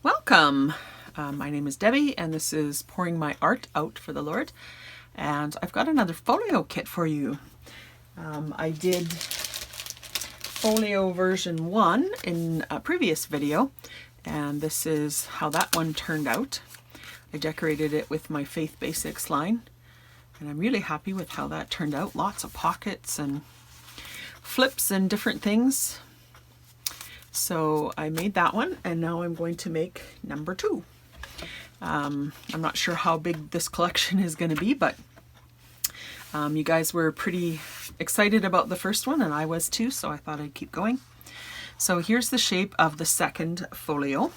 Welcome! My name is Debbie and this is Pouring My Art Out for the Lord, and I've got another folio kit for you. I did folio version 1 in a previous video, and this is how that one turned out. I decorated it with my Faith Basics line, and I'm really happy with how that turned out. Lots of pockets and flips and different things. So I made that one, and now I'm going to make number 2. I'm not sure how big this collection is going to be, but you guys were pretty excited about the first one, and I was too, so I thought I'd keep going. So here's the shape of the second folio.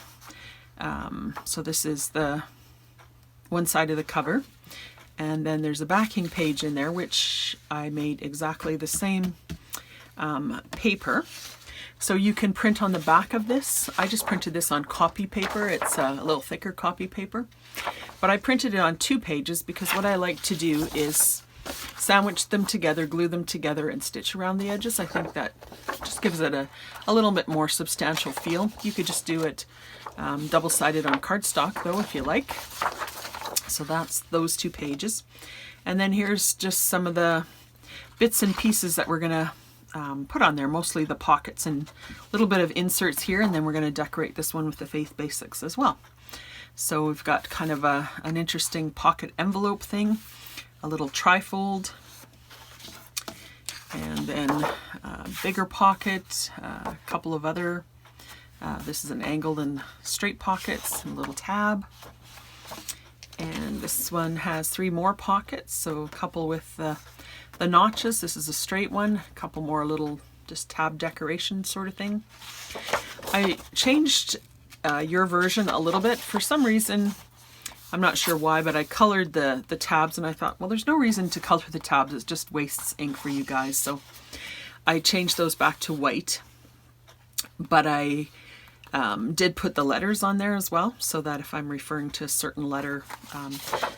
So this is the one side of the cover, and then there's a backing page in there, which I made exactly the same paper. So you can print on the back of this. I just printed this on copy paper. It's a little thicker copy paper. But I printed it on 2 pages because what I like to do is sandwich them together, glue them together, and stitch around the edges. I think that just gives it a little bit more substantial feel. You could just do it double-sided on cardstock though, if you like. So that's those 2 pages. And then here's just some of the bits and pieces that we're gonna put on there, mostly the pockets and a little bit of inserts here, and then we're going to decorate this one with the Faith Basics as well. So we've got kind of an interesting pocket envelope thing, a little trifold, and then a bigger pocket, a couple of other, this is an angled and straight pockets, and a little tab. And this one has 3 more pockets, so a couple with the notches. This is a straight one, a couple more little just tab decoration sort of thing. I changed your version a little bit. For some reason, I'm not sure why, but I colored the tabs, and I thought, well, there's no reason to color the tabs. It just wastes ink for you guys. So I changed those back to white, but I did put the letters on there as well, so that if I'm referring to a certain letter,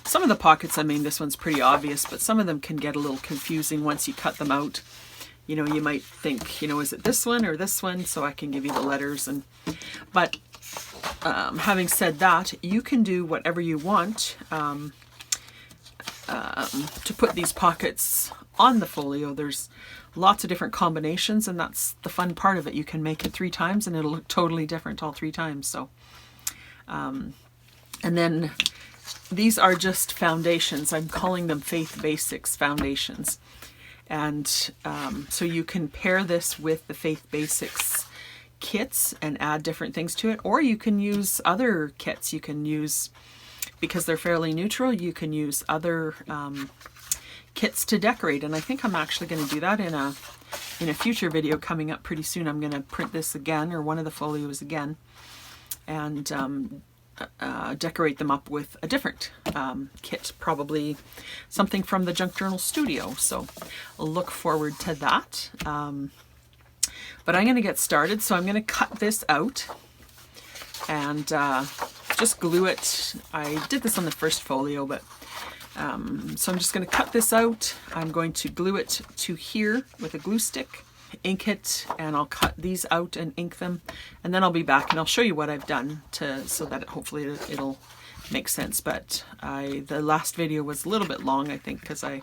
some of the pockets, I mean, this one's pretty obvious, but some of them can get a little confusing once you cut them out. You know, you might think, you know, is it this one or this one? So I can give you the letters. But having said that, you can do whatever you want to put these pockets on the folio. There's lots of different combinations, and that's the fun part of it. You can make it 3 times and it'll look totally different all 3 times. So and then these are just foundations. I'm calling them Faith Basics foundations, and so you can pair this with the Faith Basics kits and add different things to it, or you can use other kits. You can use, because they're fairly neutral, you can use other kits to decorate, and I think I'm actually going to do that in a future video coming up pretty soon. I'm going to print this again, or one of the folios again, and decorate them up with a different kit, probably something from the Junk Journal studio. So I'll look forward to that. But I'm going to get started, so I'm going to cut this out and just glue it. I did this on the first folio, but so I'm just going to cut this out. I'm going to glue it to here with a glue stick, ink it, and I'll cut these out and ink them, and then I'll be back and I'll show you what I've done so that hopefully it'll make sense. But the last video was a little bit long, I think, because I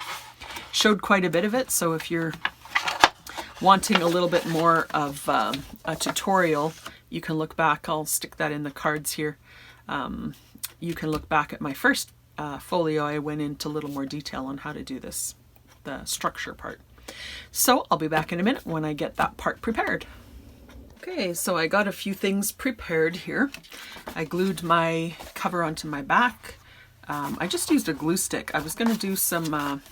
showed quite a bit of it. So if you're wanting a little bit more of a tutorial, you can look back. I'll stick that in the cards here. You can look back at my first folio. I went into a little more detail on how to do this, the structure part. So I'll be back in a minute when I get that part prepared. Okay, so I got a few things prepared here. I glued my cover onto my back. I just used a glue stick. I was going to do some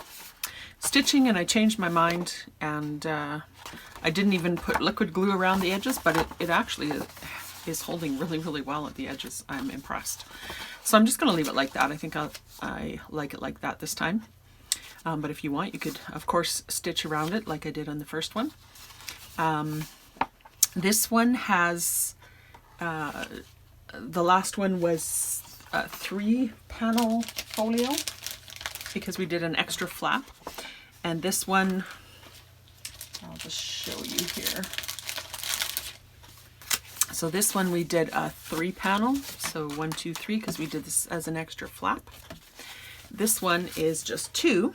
stitching, and I changed my mind, and I didn't even put liquid glue around the edges, but it actually is holding really, really well at the edges. I'm impressed. So I'm just going to leave it like that. I think I like it like that this time. But if you want, you could, of course, stitch around it like I did on the first one. This one has, the last one was a 3-panel folio because we did an extra flap. And this one, I'll just show you here. So this one we did a 3 panel, so 1, 2, 3, because we did this as an extra flap. This one is just 2,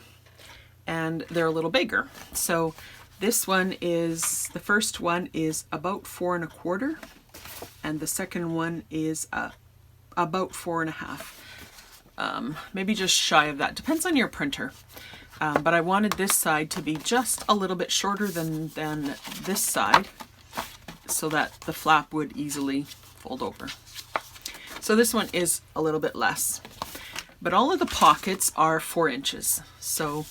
and they're a little bigger. So this one is, the first one is about 4 1/4, and the second one is about 4 1/2. Maybe just shy of that, depends on your printer. But I wanted this side to be just a little bit shorter than this side, so that the flap would easily fold over. So this one is a little bit less. But all of the pockets are 4 inches, so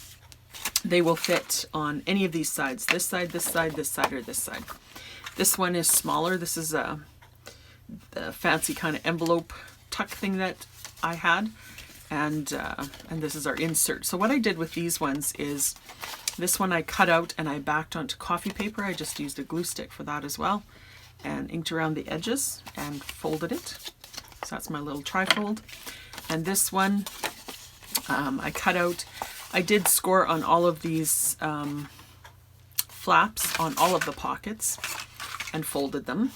they will fit on any of these sides. This side, this side, this side, or this side. This one is smaller. This is the fancy kind of envelope tuck thing that I had. And this is our insert. So what I did with these ones is, this one I cut out and I backed onto coffee paper. I just used a glue stick for that as well, and inked around the edges and folded it. So that's my little trifold. And this one I cut out. I did score on all of these flaps on all of the pockets and folded them.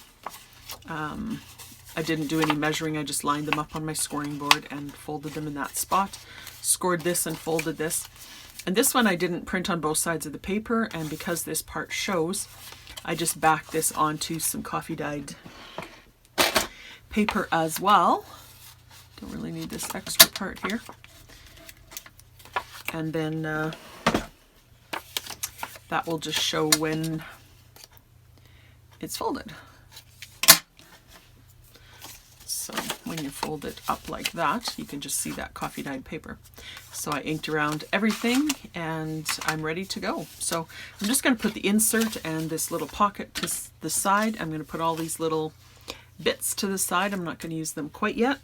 I didn't do any measuring, I just lined them up on my scoring board and folded them in that spot. Scored this and folded this. And this one I didn't print on both sides of the paper, and because this part shows, I just backed this onto some coffee dyed paper as well. Don't really need this extra part here. And then that will just show when it's folded. So when you fold it up like that, you can just see that coffee dyed paper. So I inked around everything and I'm ready to go. So I'm just going to put the insert and this little pocket to the side. I'm going to put all these little bits to the side. I'm not going to use them quite yet.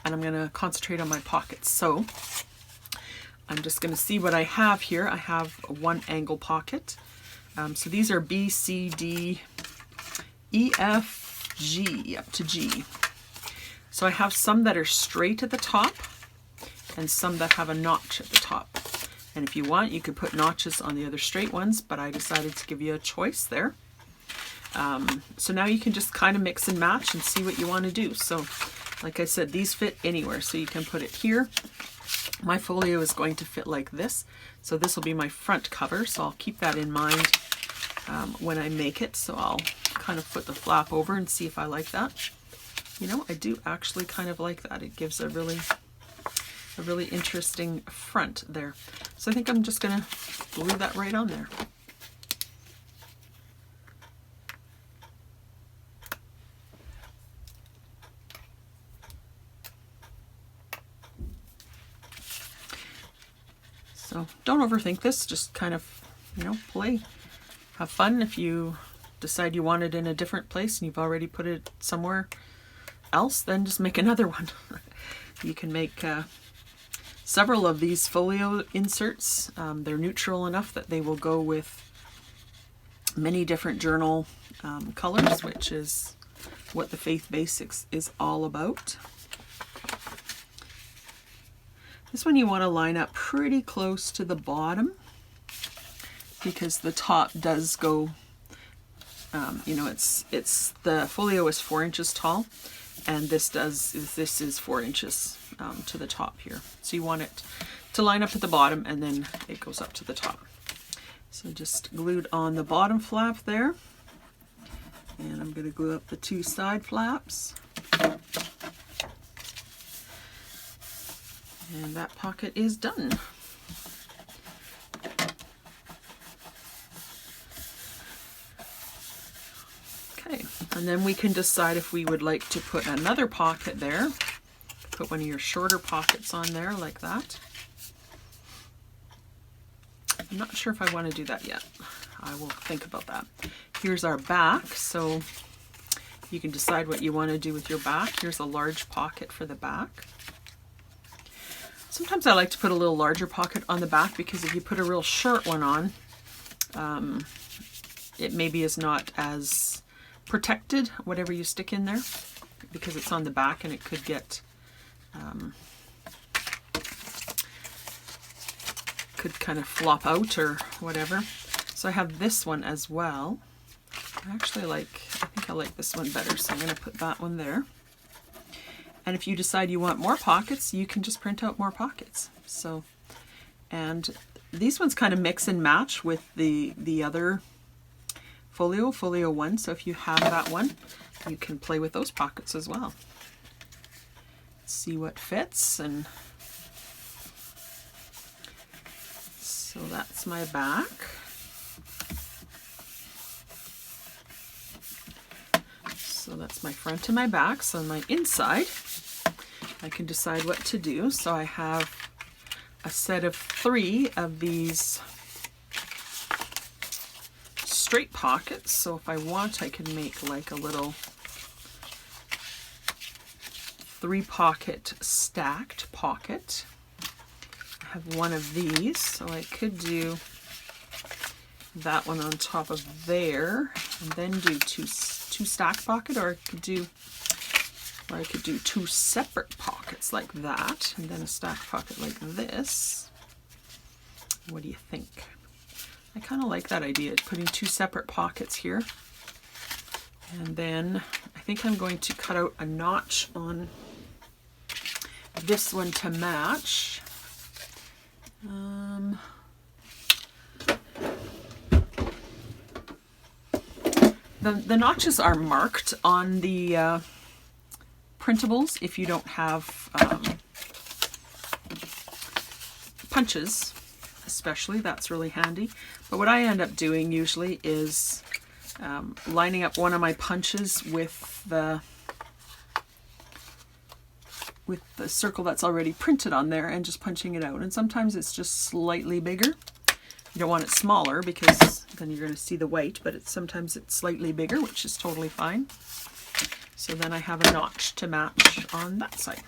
And I'm going to concentrate on my pockets. So I'm just going to see what I have here. I have one angle pocket. So these are B, C, D, E, F, G, up to G. So I have some that are straight at the top and some that have a notch at the top. And if you want, you could put notches on the other straight ones, but I decided to give you a choice there. So now you can just kind of mix and match and see what you want to do. So like I said, these fit anywhere, so you can put it here. My folio is going to fit like this. So this will be my front cover, so I'll keep that in mind when I make it. So I'll kind of put the flap over and see if I like that. You know, I do actually kind of like that. It gives a really interesting front there. So I think I'm just gonna glue that right on there. So don't overthink this, just kind of, you know, play, have fun. If you decide you want it in a different place and you've already put it somewhere else, then just make another one. You can make several of these folio inserts. They're neutral enough that they will go with many different journal colors, which is what the Faith Basics is all about. This one you want to line up pretty close to the bottom because the top does go, you know, it's the folio is 4 inches tall, and this is 4 inches to the top here. So you want it to line up at the bottom and then it goes up to the top. So just glued on the bottom flap there, and I'm going to glue up the 2 side flaps. And that pocket is done. Okay, and then we can decide if we would like to put another pocket there. Put one of your shorter pockets on there like that. I'm not sure if I want to do that yet. I will think about that. Here's our back, so you can decide what you want to do with your back. Here's a large pocket for the back. Sometimes I like to put a little larger pocket on the back because if you put a real short one on, it maybe is not as protected, whatever you stick in there, because it's on the back and it could get could kind of flop out or whatever. So I have this one as well. I think I like this one better, so I'm going to put that one there. And if you decide you want more pockets, you can just print out more pockets. So, and these ones kind of mix and match with the other Folio 1. So if you have that one, you can play with those pockets as well. See what fits. And so that's my back. So that's my front and my back. So on my inside, I can decide what to do. So I have a set of 3 of these straight pockets. So if I want, I can make like a little 3-pocket stacked pocket. I have one of these, so I could do that one on top of there, and then do two stacked pocket, or I could do 2 separate pockets like that, and then a stacked pocket like this. What do you think? I kind of like that idea, putting 2 separate pockets here. And then I think I'm going to cut out a notch on this one to match. The notches are marked on the printables if you don't have punches, especially. That's really handy. But what I end up doing usually is lining up one of my punches with the circle that's already printed on there and just punching it out. And sometimes it's just slightly bigger. You don't want it smaller because then you're going to see the white, but sometimes it's slightly bigger, which is totally fine. So then I have a notch to match on that side.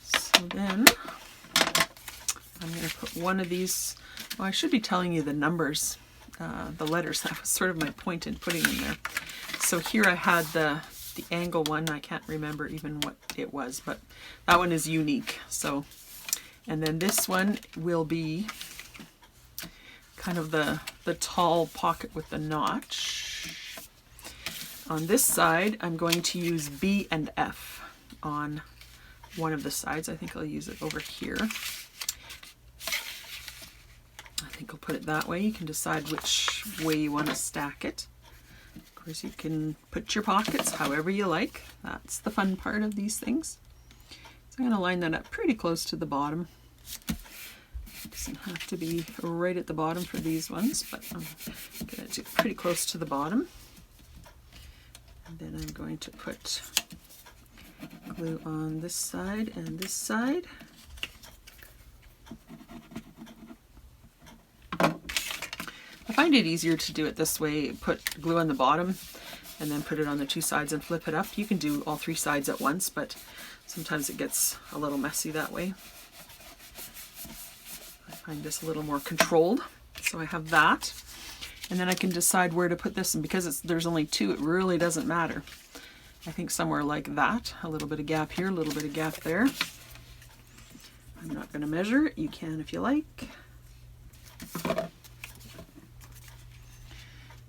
So then I'm going to put one of these, well, I should be telling you the numbers, the letters. That was sort of my point in putting them there. So here I had the angle one. I can't remember even what it was, but that one is unique. So, and then this one will be kind of the tall pocket with the notch. On this side, I'm going to use B and F on one of the sides. I think I'll use it over here. I think I'll put it that way. You can decide which way you want to stack it. Of course, you can put your pockets however you like. That's the fun part of these things. So I'm going to line that up pretty close to the bottom. It doesn't have to be right at the bottom for these ones, but I'm going to do pretty close to the bottom. And then I'm going to put glue on this side and this side. I find it easier to do it this way, put glue on the bottom and then put it on the 2 sides and flip it up. You can do all 3 sides at once, but sometimes it gets a little messy that way. I find this a little more controlled. So I have that, and then I can decide where to put this, and because there's only 2, it really doesn't matter. I think somewhere like that, a little bit of gap here, a little bit of gap there. I'm not going to measure it. You can if you like.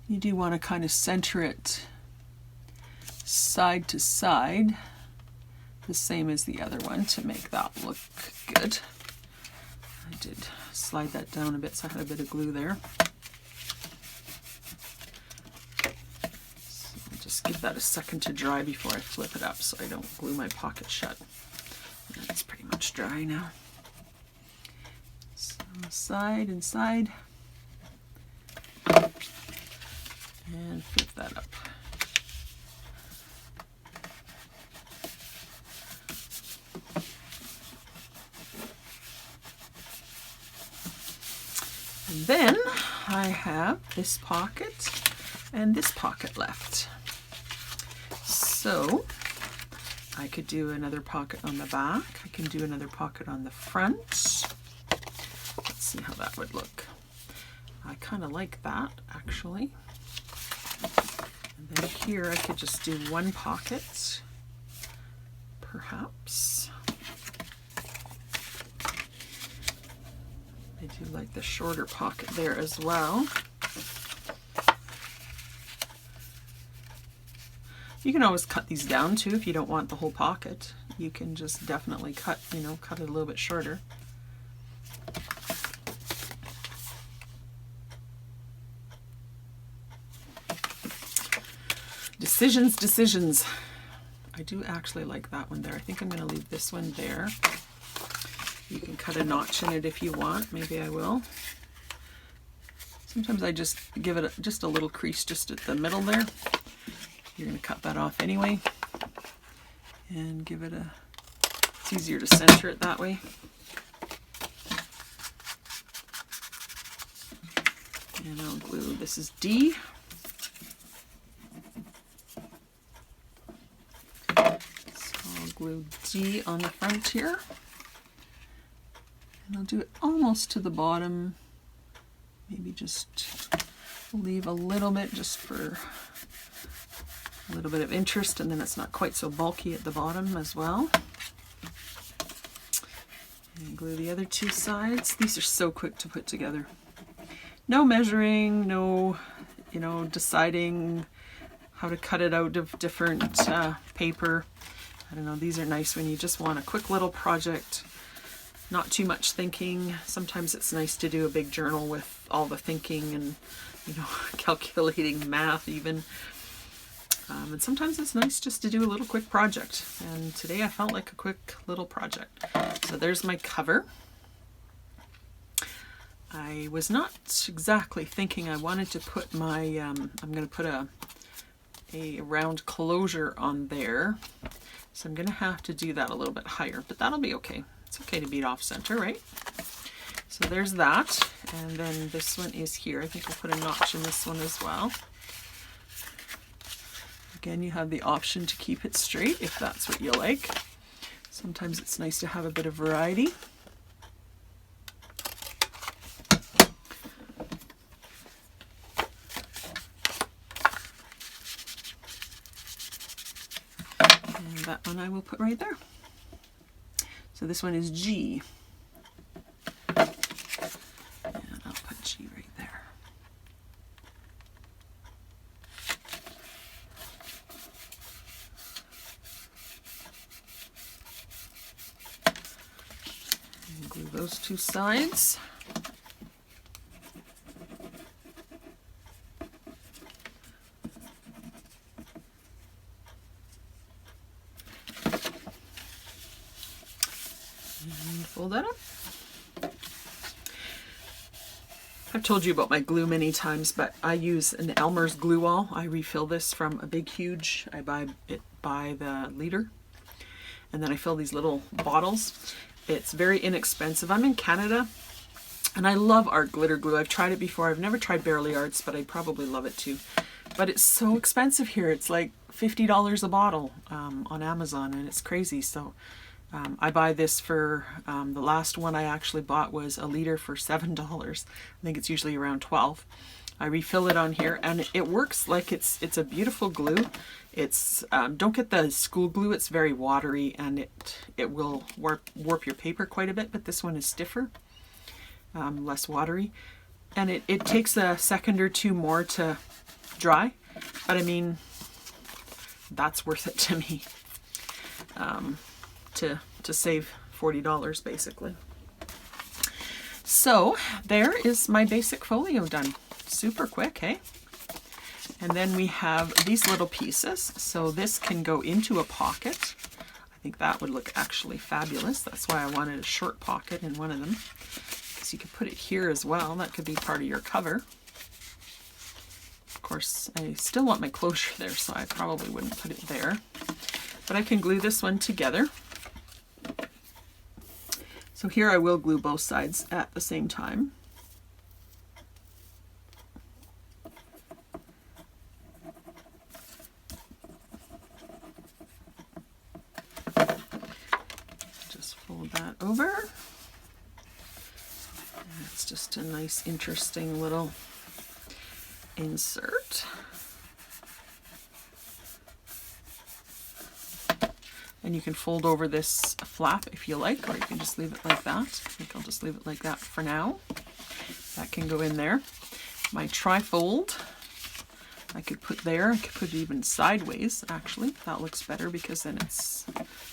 You do want to kind of center it side to side, the same as the other one, to make that look good. I did slide that down a bit, so I had a bit of glue there. So I'll just give that a second to dry before I flip it up so I don't glue my pocket shut. That's pretty much dry now. So side and side. And flip that up. And then I have this pocket and this pocket left. So I could do another pocket on the back. I can do another pocket on the front. Let's see how that would look. I kind of like that, actually. And then here I could just do 1 pocket, perhaps. I do like the shorter pocket there as well. You can always cut these down too if you don't want the whole pocket. You can just definitely cut, you know, cut it a little bit shorter. Decisions, decisions. I do actually like that one there. I think I'm going to leave this one there. You can cut a notch in it if you want. Maybe I will. Sometimes I just give it just a little crease just at the middle there. You're going to cut that off anyway. And give it a... It's easier to center it that way. And I'll glue, this is D. So I'll glue D on the front here. And I'll do it almost to the bottom. Maybe just leave a little bit just for a little bit of interest, and then it's not quite so bulky at the bottom as well. And glue the other two sides. These are so quick to put together. No measuring, no, you know, deciding how to cut it out of different paper. I don't know, these are nice when you just want a quick little project, not too much thinking. Sometimes it's nice to do a big journal with all the thinking and, you know, calculating math even. And sometimes it's nice just to do a little quick project. And today I felt like a quick little project. So there's my cover. I was not exactly thinking I wanted to put my, I'm going to put a round closure on there. So I'm going to have to do that a little bit higher, but that'll be okay. It's okay to beat off center, right? So there's that. And then this one is here. I think I'll put a notch in this one as well. Again, you have the option to keep it straight if that's what you like. Sometimes it's nice to have a bit of variety. And that one I will put right there. So this one is G. And I'll put G right there. And glue those two sides. Fold that up. I've told you about my glue many times, but I use an Elmer's glue wall. I refill this from a big, huge, I buy it by the liter. And then I fill these little bottles. It's very inexpensive. I'm in Canada and I love art glitter glue. I've tried it before. I've never tried Barely Arts, but I'd probably love it too. But it's so expensive here. It's like $50 a bottle on Amazon, and it's crazy. So I buy this for, the last one I actually bought was a liter for $7. I think it's usually around 12. I refill it on here and it works like it's a beautiful glue. It's, don't get the school glue, it's very watery and it will warp your paper quite a bit, but this one is stiffer, less watery. And it takes a second or two more to dry, but I mean, that's worth it to me. To save $40 basically. So there is my basic folio done. Super quick, hey? And then we have these little pieces. So this can go into a pocket. I think that would look actually fabulous. That's why I wanted a short pocket in one of them. So you could put it here as well. That could be part of your cover. Of course, I still want my closure there, so I probably wouldn't put it there. But I can glue this one together. So here I will glue both sides at the same time. Just fold that over. And it's just a nice, interesting little insert. And you can fold over this flap if you like, or you can just leave it like that. I think I'll just leave it like that for now. That can go in there. My trifold, I could put there. I could put it even sideways, actually. That looks better because then it's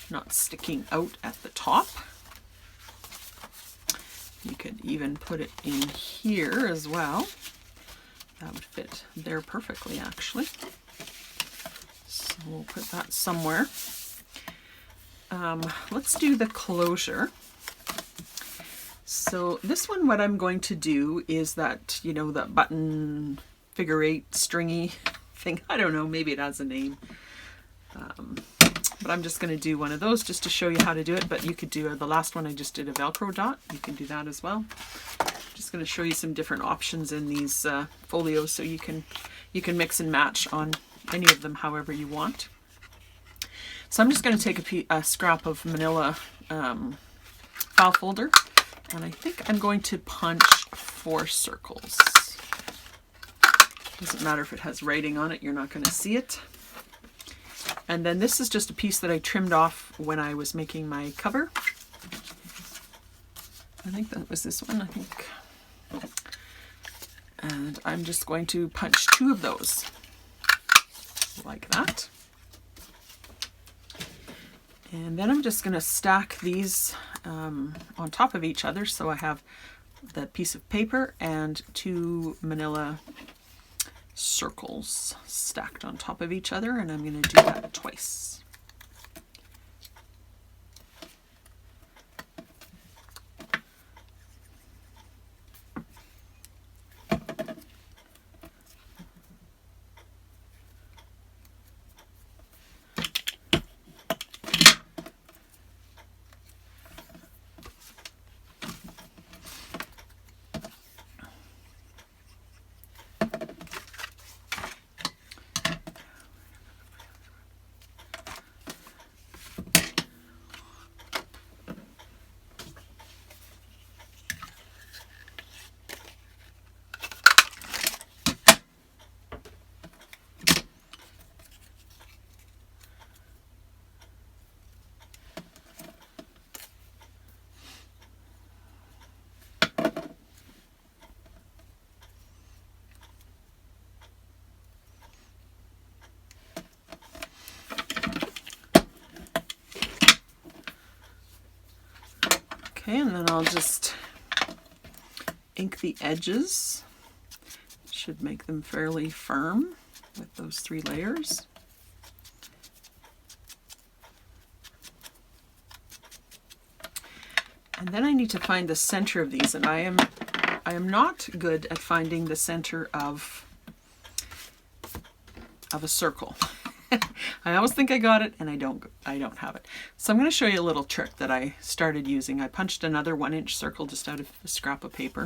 not sticking out at the top. You could even put it in here as well. That would fit there perfectly, actually. So we'll put that somewhere. Let's do the closure. So this one, what I'm going to do is that, you know, that button figure 8 stringy thing. I don't know, maybe it has a name. But I'm just going to do one of those just to show you how to do it. But you could do the last one I just did a Velcro dot. You can do that as well. Just going to show you some different options in these folios, so you can mix and match on any of them however you want. So I'm just going to take a scrap of manila file folder, and I think I'm going to punch 4 circles. Doesn't matter if it has writing on it, you're not going to see it. And then this is just a piece that I trimmed off when I was making my cover. I think that was this one, I think. And I'm just going to punch 2 of those, like that. And then I'm just going to stack these on top of each other. So I have the piece of paper and 2 manila circles stacked on top of each other, and I'm going to do that twice. Okay, and then I'll just ink the edges. Should make them fairly firm with those 3 layers. And then I need to find the center of these, and I am not good at finding the center of a circle. I always think I got it, and I don't have it. So I'm going to show you a little trick that I started using. I punched another 1-inch circle just out of a scrap of paper,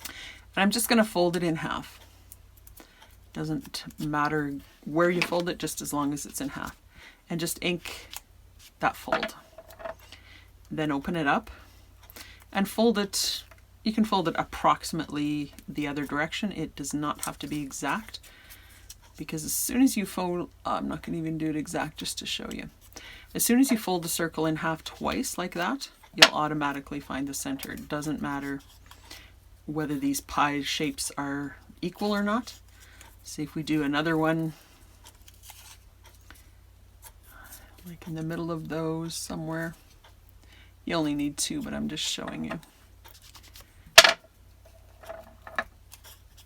and I'm just going to fold it in half. Doesn't matter where you fold it, just as long as it's in half, and just ink that fold. Then open it up and fold it. You can fold it approximately the other direction. It does not have to be exact, because as soon as you fold, I'm not going to even do it exact just to show you. As soon as you fold the circle in half twice like that, you'll automatically find the center. It doesn't matter whether these pie shapes are equal or not. See if we do another one, like in the middle of those somewhere. You only need 2, but I'm just showing you.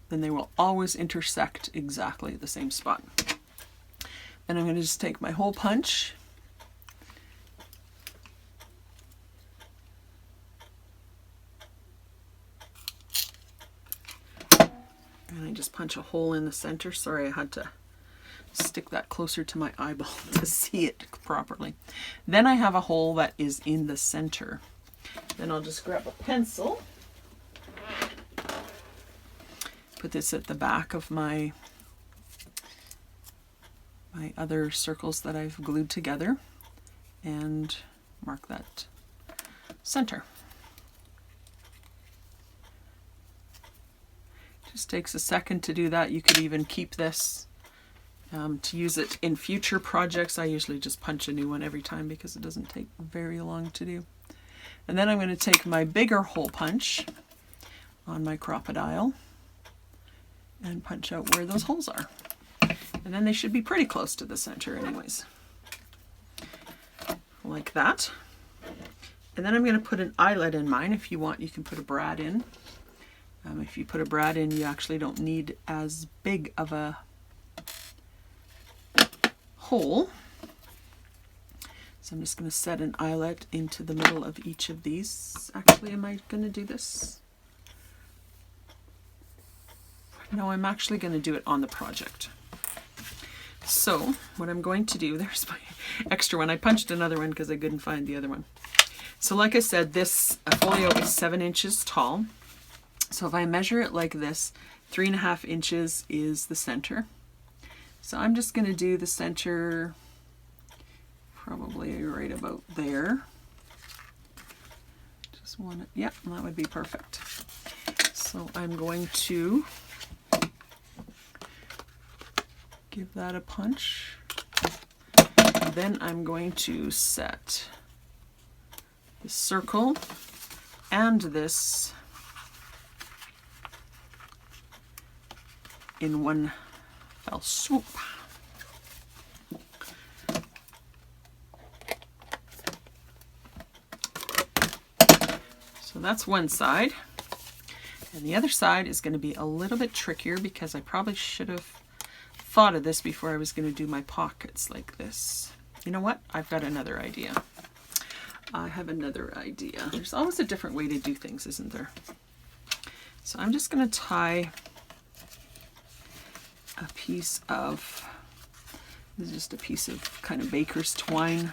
Then they will always intersect exactly at the same spot. Then I'm going to just take my hole punch and I just punch a hole in the center. Sorry, I had to stick that closer to my eyeball to see it properly. Then I have a hole that is in the center. Then I'll just grab a pencil. Put this at the back of my other circles that I've glued together and mark that center. Just takes a second to do that. You could even keep this To use it in future projects, I usually just punch a new one every time because it doesn't take very long to do. And then I'm going to take my bigger hole punch on my crocodile and punch out where those holes are. And then they should be pretty close to the center anyways. Like that. And then I'm going to put an eyelet in mine. If you want, you can put a brad in. If you put a brad in, you actually don't need as big of a hole. So I'm just going to set an eyelet into the middle of each of these. Actually, am I going to do this? No, I'm actually going to do it on the project. So what I'm going to do, there's my extra one. I punched another one because I couldn't find the other one. So like I said, this folio is 7 inches tall. So if I measure it like this, 3.5 inches is the center. So I'm just going to do the center probably right about there. Just want it, yeah, that would be perfect. So I'm going to give that a punch. And then I'm going to set the circle and this in one fell swoop. So that's one side. And the other side is going to be a little bit trickier because I probably should have thought of this before I was going to do my pockets like this. You know what? I've got another idea. I have another idea. There's always a different way to do things, isn't there? So I'm just going to tie a piece of, this is just a piece of kind of baker's twine.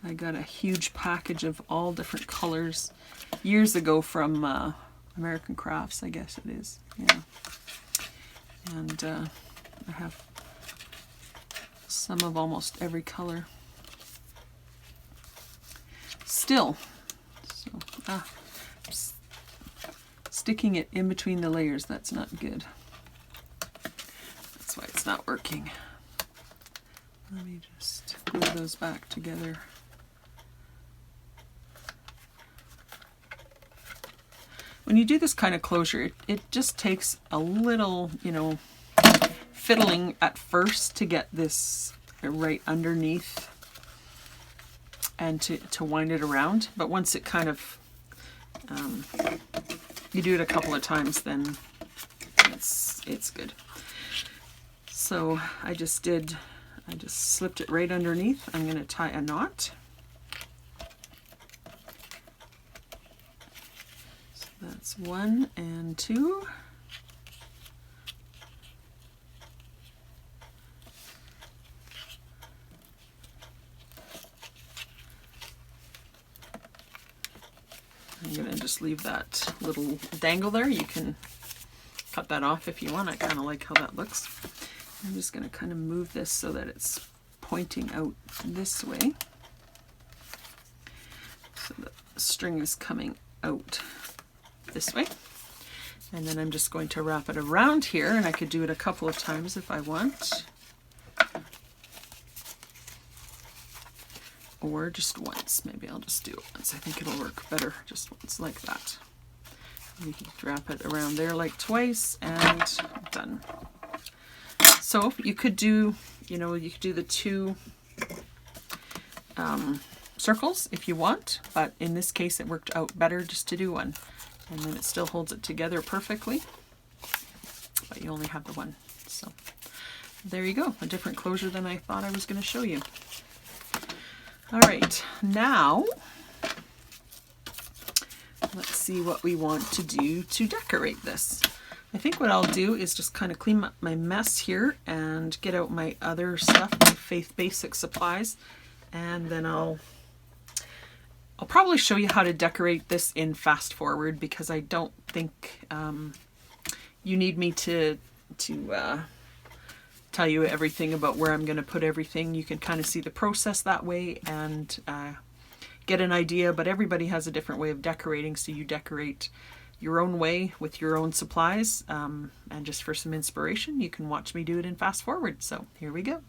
I got a huge package of all different colors years ago from American Crafts, I guess it is. Yeah. And I have some of almost every color still. So, sticking it in between the layers, that's not good. That's why it's not working. Let me just glue those back together. When you do this kind of closure, it just takes a little, you know, fiddling at first to get this right underneath and to wind it around. But once it kind of, you do it a couple of times, then it's good. So I just slipped it right underneath. I'm going to tie a knot. So that's 1 and 2. I'm going to just leave that little dangle there. You can cut that off if you want. I kind of like how that looks. I'm just going to kind of move this so that it's pointing out this way. So the string is coming out this way. And then I'm just going to wrap it around here, and I could do it a couple of times if I want. Or just once. Maybe I'll just do it once. I think it'll work better just once like that. You can wrap it around there like twice and done. So you could do, you know, you could do the 2 circles if you want, but in this case it worked out better just to do one. And then it still holds it together perfectly, but you only have the one. So there you go, a different closure than I thought I was going to show you. All right, now let's see what we want to do to decorate this. I think what I'll do is just kind of clean up my mess here and get out my other stuff, my Faith Basic supplies, and then I'll probably show you how to decorate this in fast forward, because I don't think you need me to tell you everything about where I'm going to put everything. You can kind of see the process that way and get an idea, but everybody has a different way of decorating, so you decorate your own way with your own supplies. And just for some inspiration, you can watch me do it in fast forward. So here we go.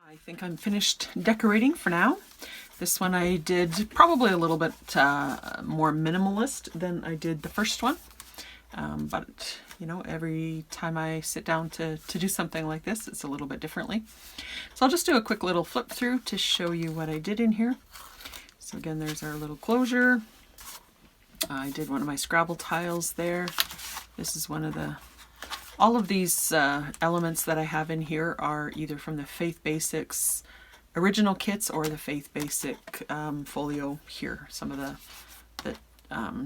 I think I'm finished decorating for now. This one I did probably a little bit more minimalist than I did the first one. But you know, every time I sit down to do something like this, it's a little bit differently. So I'll just do a quick little flip through to show you what I did in here. So again, there's our little closure. I did one of my Scrabble tiles there. This is one of the... All of these elements that I have in here are either from the Faith Basics original kits or the Faith Basic folio here. Some of the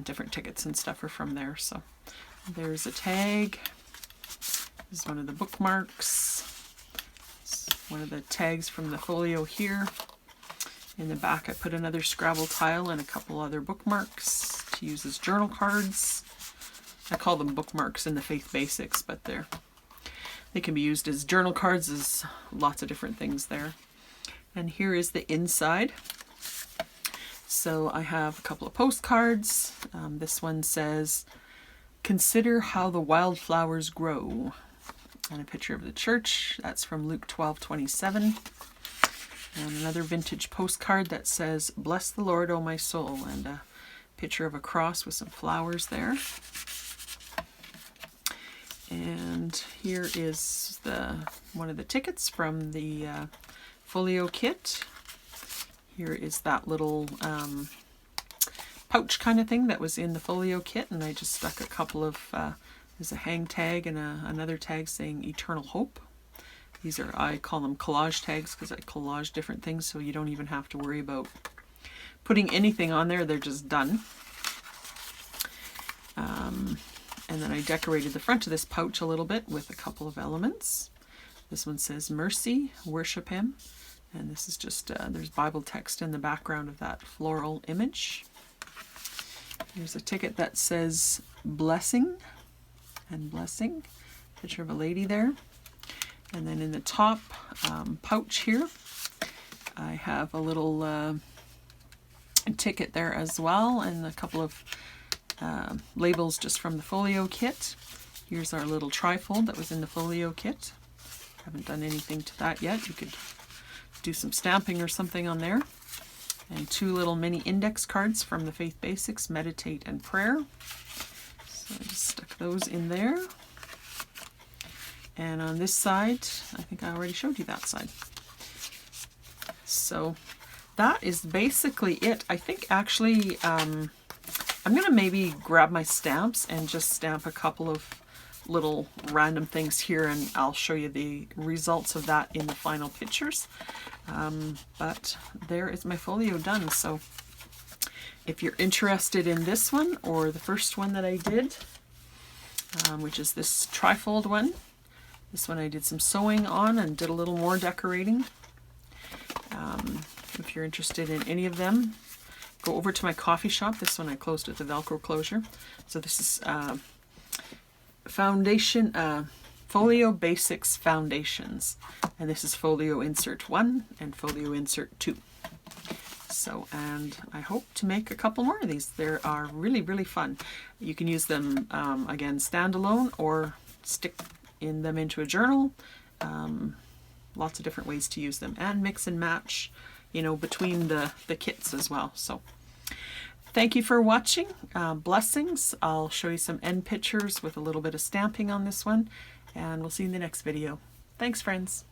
different tickets and stuff are from there. So there's a tag. This is one of the bookmarks. It's one of the tags from the folio here. In the back I put another Scrabble tile and a couple other bookmarks to use as journal cards. I call them bookmarks in the Faith Basics, but they can be used as journal cards, as lots of different things there. And here is the inside. So I have a couple of postcards. This one says, "Consider how the wildflowers grow." And a picture of the church. That's from Luke 12:27. And another vintage postcard that says, "Bless the Lord, O my soul," and a picture of a cross with some flowers there. And here is one of the tickets from the folio kit. Here is that little pouch kind of thing that was in the folio kit, and I just stuck a couple of, there's a hang tag and another tag saying Eternal Hope. These are, I call them collage tags because I collage different things, so you don't even have to worry about putting anything on there, they're just done. And then I decorated the front of this pouch a little bit with a couple of elements. This one says "Mercy, worship Him." And this is just, there's Bible text in the background of that floral image. There's a ticket that says "Blessing" and "Blessing." Picture of a lady there. And then in the top pouch here, I have a little ticket there as well, and a couple of labels just from the folio kit. Here's our little trifold that was in the folio kit. Haven't done anything to that yet. You could do some stamping or something on there. And two little mini index cards from the Faith Basics, Meditate and Prayer. So I just stuck those in there. And on this side, I think I already showed you that side. So that is basically it. I think actually I'm going to maybe grab my stamps and just stamp a couple of little random things here, and I'll show you the results of that in the final pictures. But there is my folio done. So If you're interested in this one or the first one that I did, which is this trifold one, this one I did some sewing on and did a little more decorating. If you're interested in any of them, go over to my coffee shop. This one I closed with the Velcro closure. So this is foundation, Folio Basics Foundations. And this is Folio Insert 1 and Folio Insert 2. So, and I hope to make a couple more of these. They are really, really fun. You can use them, again, standalone or stick them into a journal. Lots of different ways to use them, and mix and match, you know, between the kits as well. So thank you for watching. Blessings. I'll show you some end pictures with a little bit of stamping on this one, and we'll see you in the next video. Thanks, friends.